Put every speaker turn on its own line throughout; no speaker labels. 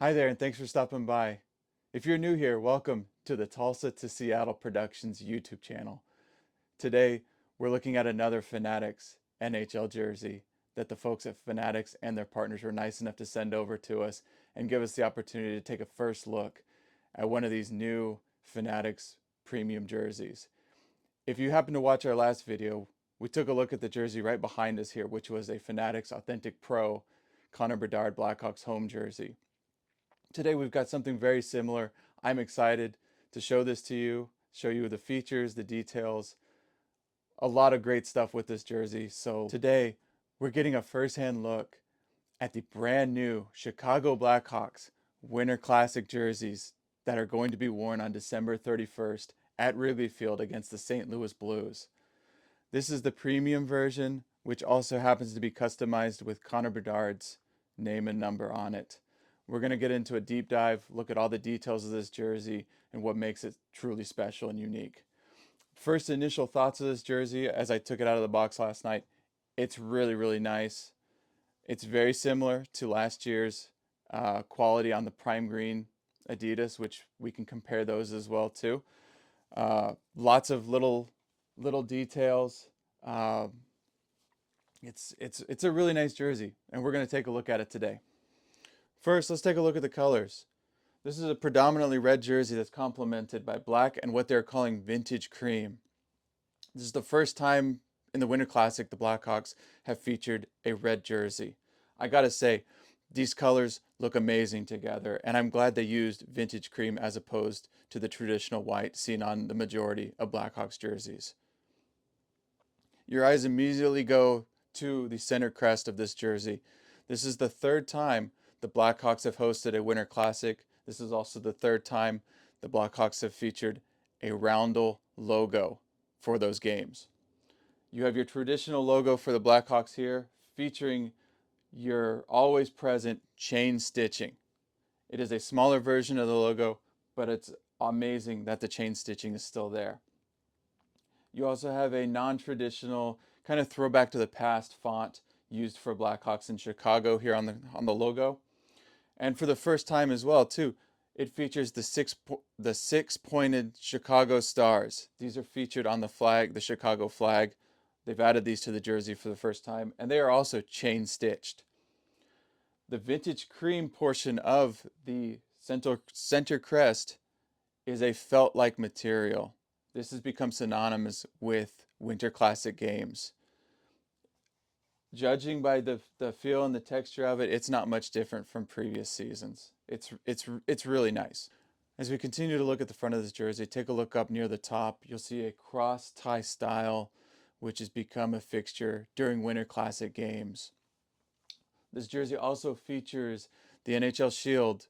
Hi there, and thanks for stopping by. If you're new here, welcome to the Tulsa to Seattle Productions YouTube channel. Today, we're looking at another Fanatics NHL jersey that the folks at Fanatics and their partners were nice enough to send over to us and give us the opportunity to take a first look at one of these new Fanatics premium jerseys. If you happen to watch our last video, we took a look at the jersey right behind us here, which was a Fanatics Authentic Pro Connor Bedard Blackhawks home jersey. Today we've got something very similar. I'm excited to show this to you, show you the features, the details, a lot of great stuff with this jersey. So today we're getting a first-hand look at the brand new Chicago Blackhawks Winter Classic jerseys that are going to be worn on December 31st at Wrigley Field against the St. Louis Blues. This is the premium version, which also happens to be customized with Connor Bedard's name and number on it. We're going to get into a deep dive, look at all the details of this jersey and what makes it truly special and unique. First initial thoughts of this jersey as I took it out of the box last night, it's really, really nice. It's very similar to last year's quality on the prime green Adidas, which we can compare those as well too. Lots of little details. Uh, it's a really nice jersey, and we're going to take a look at it today. First, let's take a look at the colors. This is a predominantly red jersey that's complemented by black and what they're calling vintage cream. This is the first time in the Winter Classic the Blackhawks have featured a red jersey. I gotta say, these colors look amazing together, and I'm glad they used vintage cream as opposed to the traditional white seen on the majority of Blackhawks jerseys. Your eyes immediately go to the center crest of this jersey. This is the third time the Blackhawks have hosted a Winter Classic. This is also the third time the Blackhawks have featured a roundel logo for those games. You have your traditional logo for the Blackhawks here, featuring your always present chain stitching. It is a smaller version of the logo, but it's amazing that the chain stitching is still there. You also have a non-traditional kind of throwback to the past font used for Blackhawks in Chicago here on the logo. And for the first time as well too, it features the six pointed Chicago stars. These are featured on the flag, the Chicago flag. They've added these to the jersey for the first time, and they are also chain stitched. The vintage cream portion of the center crest is a felt-like material. This has become synonymous with Winter Classic games. Judging by the feel and the texture of it, it's not much different from previous seasons. It's really nice. As we continue to look at the front of this jersey, take a look up near the top. You'll see a cross tie style, which has become a fixture during Winter Classic games. This jersey also features the NHL shield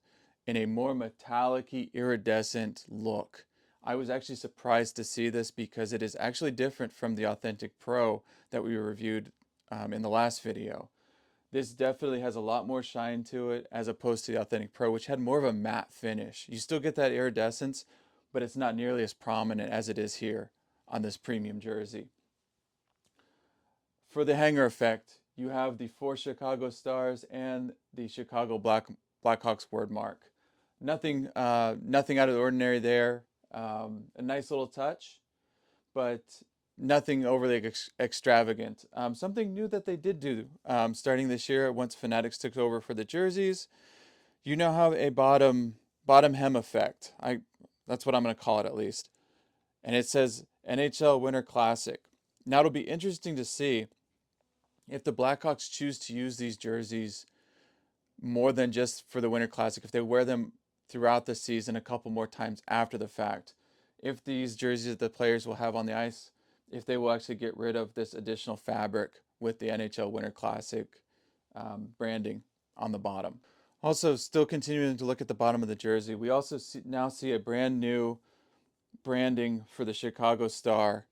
in a more metallic-y, iridescent look. I was actually surprised to see this because it is actually different from the Authentic Pro that we reviewed in the last video. This definitely has a lot more shine to it as opposed to the Authentic Pro, which had more of a matte finish. You still get that iridescence, but it's not nearly as prominent as it is here on this premium jersey. For the hanger effect, you have the four Chicago Stars and the Chicago Blackhawks word mark. Nothing out of the ordinary there. A nice little touch, but nothing overly extravagant. Something new that they did do starting this year once Fanatics took over for the jerseys. You now have a bottom hem effect. That's what I'm going to call it at least, and it says NHL Winter Classic. Now it'll be interesting to see if the Blackhawks choose to use these jerseys more than just for the Winter Classic, if they wear them throughout the season a couple more times after the fact, if these jerseys that the players will have on the ice, if they will actually get rid of this additional fabric with the NHL Winter Classic branding on the bottom. Also, still continuing to look at the bottom of the jersey, we also now see a brand new branding for the Chicago Star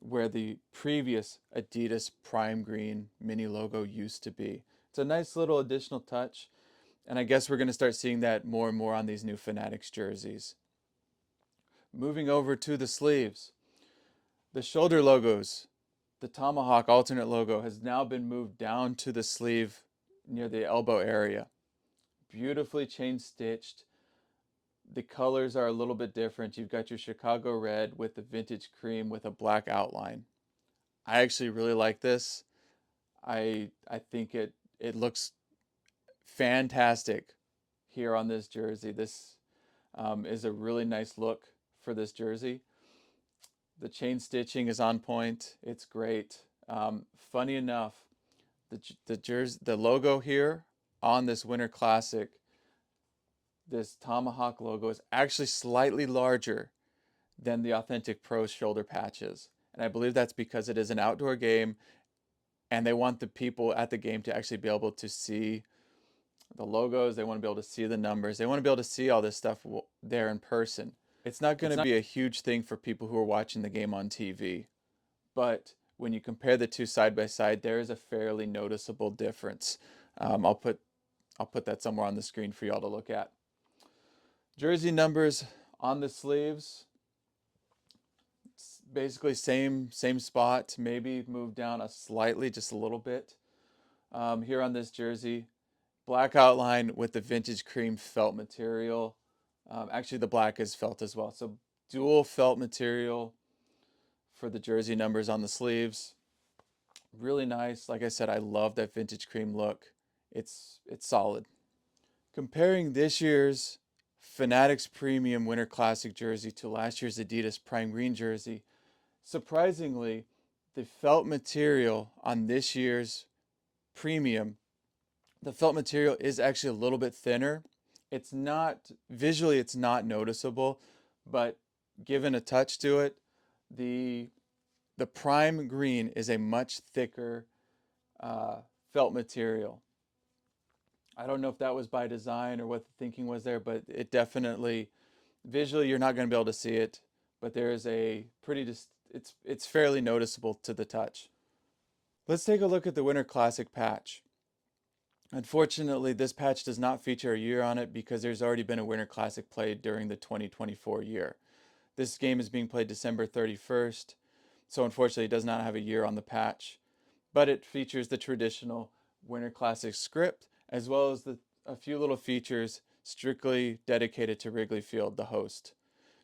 where the previous Adidas Prime Green mini logo used to be. It's a nice little additional touch, and I guess we're going to start seeing that more and more on these new Fanatics jerseys. Moving over to the sleeves. The shoulder logos, the Tomahawk alternate logo has now been moved down to the sleeve near the elbow area. beautifully chain stitched. The colors are a little bit different. You've got your Chicago red with the vintage cream with a black outline. I actually really like this. I think it looks fantastic here on this jersey. This is a really nice look for this jersey. The chain stitching is on point. It's great. Funny enough, the logo here on this Winter Classic, this Tomahawk logo is actually slightly larger than the Authentic Pro shoulder patches. And I believe that's because it is an outdoor game and they want the people at the game to actually be able to see the logos. They want to be able to see the numbers. They want to be able to see all this stuff there in person. It's not going to be a huge thing for people who are watching the game on TV. But when you compare the two side by side, there is a fairly noticeable difference. I'll put that somewhere on the screen for y'all to look at. Jersey numbers on the sleeves, it's basically same spot, maybe moved down slightly, just a little bit. Here on this jersey, black outline with the vintage cream felt material. Actually, the black is felt as well. So dual felt material for the jersey numbers on the sleeves. Really nice. Like I said, I love that vintage cream look. It's solid. Comparing this year's Fanatics Premium Winter Classic jersey to last year's Adidas Prime Green jersey, surprisingly, the felt material on this year's Premium, the felt material is actually a little bit thinner. It's not, visually it's not noticeable, but given a touch to it, the Prime Green is a much thicker felt material. I don't know if that was by design or what the thinking was there, but it definitely, visually you're not going to be able to see it, but there is a pretty, it's fairly noticeable to the touch. Let's take a look at the Winter Classic patch. Unfortunately, this patch does not feature a year on it because there's already been a Winter Classic played during the 2024 year. This game is being played December 31st, so unfortunately it does not have a year on the patch, but it features the traditional Winter Classic script as well as a few little features strictly dedicated to Wrigley Field, the host.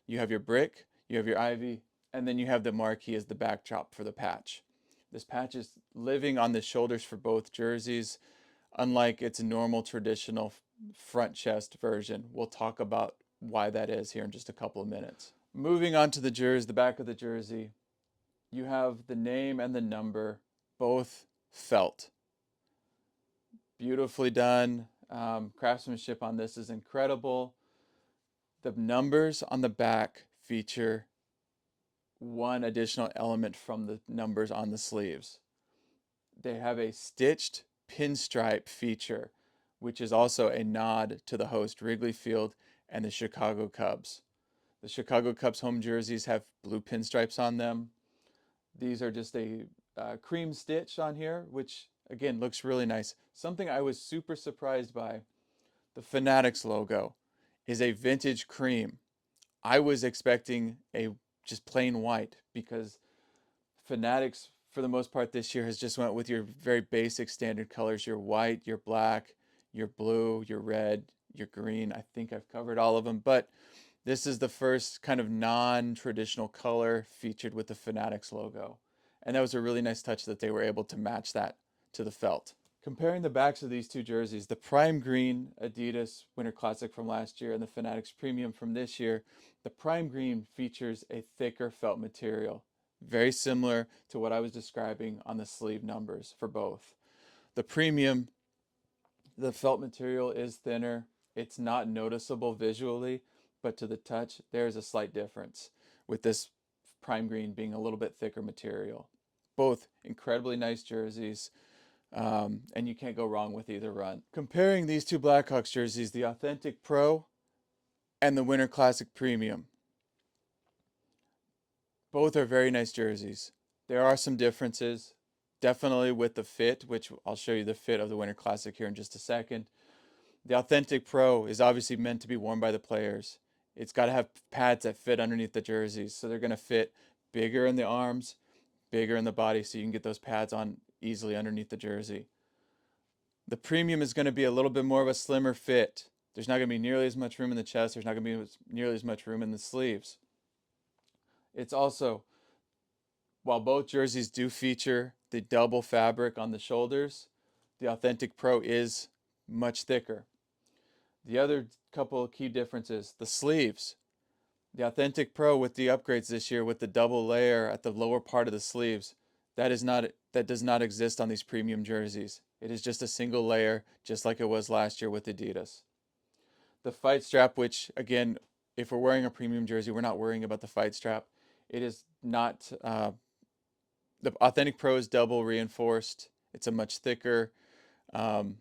You have your brick, you have your ivy, and then you have the marquee as the backdrop for the patch. This patch is living on the shoulders for both jerseys, unlike its normal traditional front chest version. We'll talk about why that is here in just a couple of minutes. Moving on to the back of the jersey, you have the name and the number, both felt. Beautifully done. Craftsmanship on this is incredible. The numbers on the back feature one additional element from the numbers on the sleeves. They have a stitched pinstripe feature, which is also a nod to the host Wrigley Field and the Chicago Cubs. The Chicago Cubs home jerseys have blue pinstripes on them. These are just a cream stitch on here, which again looks really nice. Something I was super surprised by, the Fanatics logo is a vintage cream. I was expecting a just plain white because Fanatics for the most part this year has just went with your very basic standard colors, your white, your black, your blue, your red, your green. I think I've covered all of them, but this is the first kind of non-traditional color featured with the Fanatics logo. And that was a really nice touch that they were able to match that to the felt. Comparing the backs of these two jerseys, the Prime Green Adidas Winter Classic from last year and the Fanatics Premium from this year, the Prime Green features a thicker felt material, very similar to what I was describing on the sleeve numbers for both. The Premium, the felt material is thinner. It's not noticeable visually, but to the touch, there's a slight difference with this Prime Green being a little bit thicker material. Both incredibly nice jerseys. And you can't go wrong with either run. Comparing these two Blackhawks jerseys, the Authentic Pro and the Winter Classic Premium, both are very nice jerseys. There are some differences, definitely with the fit, which I'll show you the fit of the Winter Classic here in just a second. The Authentic Pro is obviously meant to be worn by the players. It's got to have pads that fit underneath the jerseys, so they're going to fit bigger in the arms, bigger in the body, so you can get those pads on easily underneath the jersey. The premium is going to be a little bit more of a slimmer fit. There's not going to be nearly as much room in the chest. There's not going to be nearly as much room in the sleeves. It's also, while both jerseys do feature the double fabric on the shoulders, the Authentic Pro is much thicker. The other couple of key differences, the sleeves. The Authentic Pro with the upgrades this year with the double layer at the lower part of the sleeves, that does not exist on these premium jerseys. It is just a single layer, just like it was last year with Adidas. The fight strap, which again, if we're wearing a premium jersey, we're not worrying about the fight strap. It is not, the Authentic Pro is double reinforced. It's um,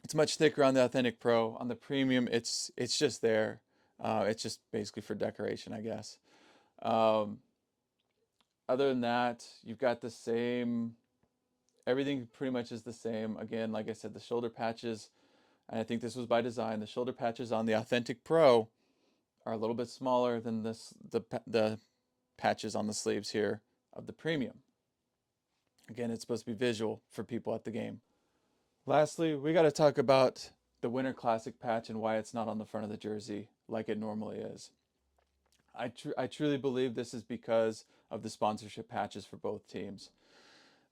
it's much thicker on the Authentic Pro. On the premium, it's just there. It's just basically for decoration, I guess. Um, Other than that, you've got the same. Everything pretty much is the same. Again, like I said, the shoulder patches, and I think this was by design. The shoulder patches on the Authentic Pro are a little bit smaller than the patches on the sleeves here of the premium. Again, it's supposed to be visual for people at the game. Lastly, we got to talk about the Winter Classic patch and why it's not on the front of the jersey like it normally is. I truly believe this is because of the sponsorship patches for both teams.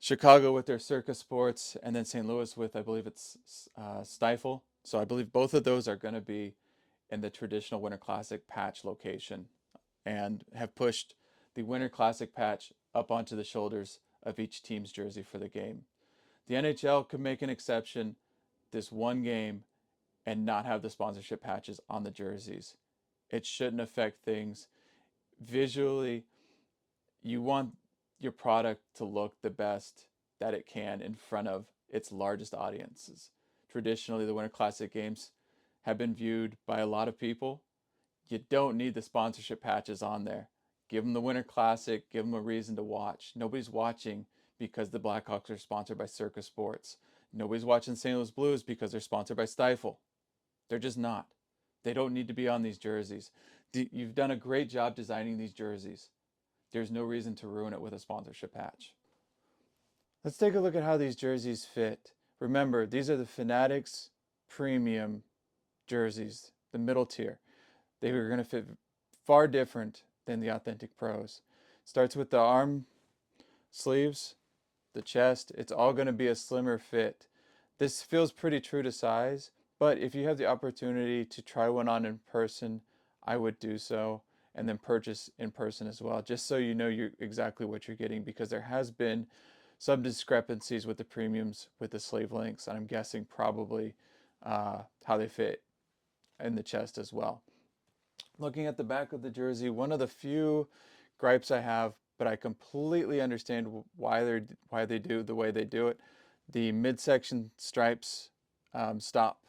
Chicago with their Circus Sports, and then St. Louis with, I believe it's Stifle. So I believe both of those are going to be in the traditional Winter Classic patch location and have pushed the Winter Classic patch up onto the shoulders of each team's jersey for the game. The NHL could make an exception this one game and not have the sponsorship patches on the jerseys. It shouldn't affect things. Visually, you want your product to look the best that it can in front of its largest audiences. Traditionally, the Winter Classic games have been viewed by a lot of people. You don't need the sponsorship patches on there. Give them the Winter Classic, give them a reason to watch. Nobody's watching because the Blackhawks are sponsored by Circus Sports. Nobody's watching St. Louis Blues because they're sponsored by Stifle. They're just not. They don't need to be on these jerseys. You've done a great job designing these jerseys. There's no reason to ruin it with a sponsorship patch. Let's take a look at how these jerseys fit. Remember, these are the Fanatics premium jerseys, the middle tier. They are going to fit far different than the Authentic Pros. Starts with the arm sleeves, the chest. It's all going to be a slimmer fit. This feels pretty true to size, but if you have the opportunity to try one on in person, I would do so, and then purchase in person as well, just so you know exactly what you're getting, because there has been some discrepancies with the premiums with the sleeve lengths, and I'm guessing probably how they fit in the chest as well. Looking at the back of the jersey, one of the few gripes I have, but I completely understand why they do the way they do it. The midsection stripes stop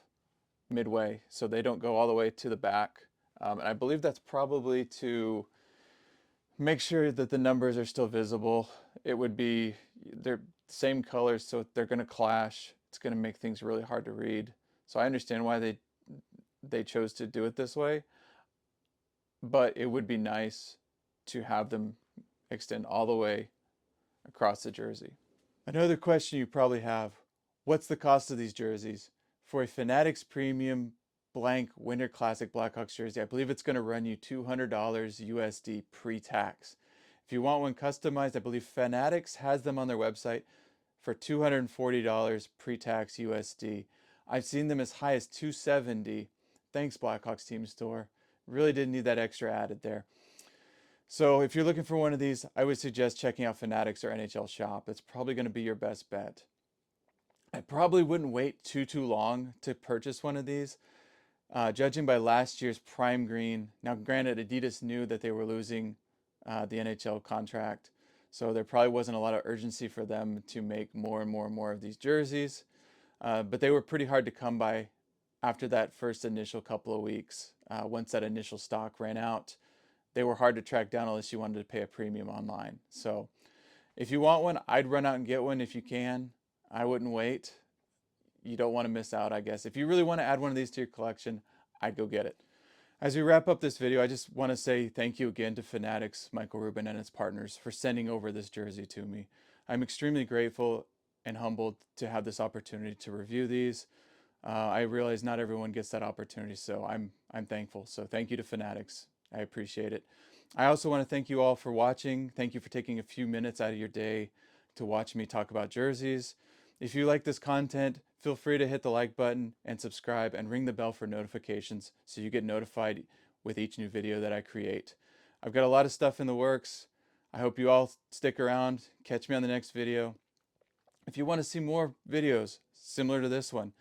midway, so they don't go all the way to the back. And I believe that's probably to make sure that the numbers are still visible. It would be, they're same colors, so they're going to clash. It's going to make things really hard to read. So I understand why they chose to do it this way, but it would be nice to have them extend all the way across the jersey. Another question you probably have, what's the cost of these jerseys? For a Fanatics Premium blank Winter Classic Blackhawks jersey, I believe it's going to run you $200 USD pre-tax. If you want one customized, I believe Fanatics has them on their website for $240 pre-tax USD. I've seen them as high as $270. Thanks, Blackhawks Team Store. Really didn't need that extra added there. So if you're looking for one of these, I would suggest checking out Fanatics or NHL Shop. It's probably going to be your best bet. I probably wouldn't wait too long to purchase one of these. Judging by last year's prime green, now granted Adidas knew that they were losing the NHL contract, so there probably wasn't a lot of urgency for them to make more and more of these jerseys. But they were pretty hard to come by after that first initial couple of weeks. Once that initial stock ran out, they were hard to track down unless you wanted to pay a premium online. So if you want one, I'd run out and get one if you can. I wouldn't wait. You don't want to miss out, I guess. If you really want to add one of these to your collection, I'd go get it. As we wrap up this video, I just want to say thank you again to Fanatics, Michael Rubin, and its partners for sending over this jersey to me. I'm extremely grateful. and humbled to have this opportunity to review these. I realize not everyone gets that opportunity, so I'm thankful. So thank you to Fanatics. I appreciate it. I also want to thank you all for watching. Thank you for taking a few minutes out of your day to watch me talk about jerseys. If you like this content, feel free to hit the like button and subscribe and ring the bell for notifications so you get notified with each new video that I create. I've got a lot of stuff in the works. I hope you all stick around. Catch me on the next video. If you want to see more videos similar to this one,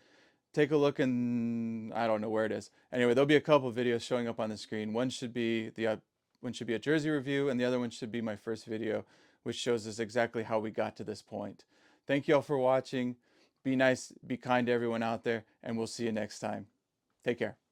take a look and I don't know where it is. Anyway, there'll be a couple of videos showing up on the screen. One should be a jersey review, and the other one should be my first video, which shows us exactly how we got to this point. Thank you all for watching. Be nice, be kind to everyone out there, and we'll see you next time. Take care.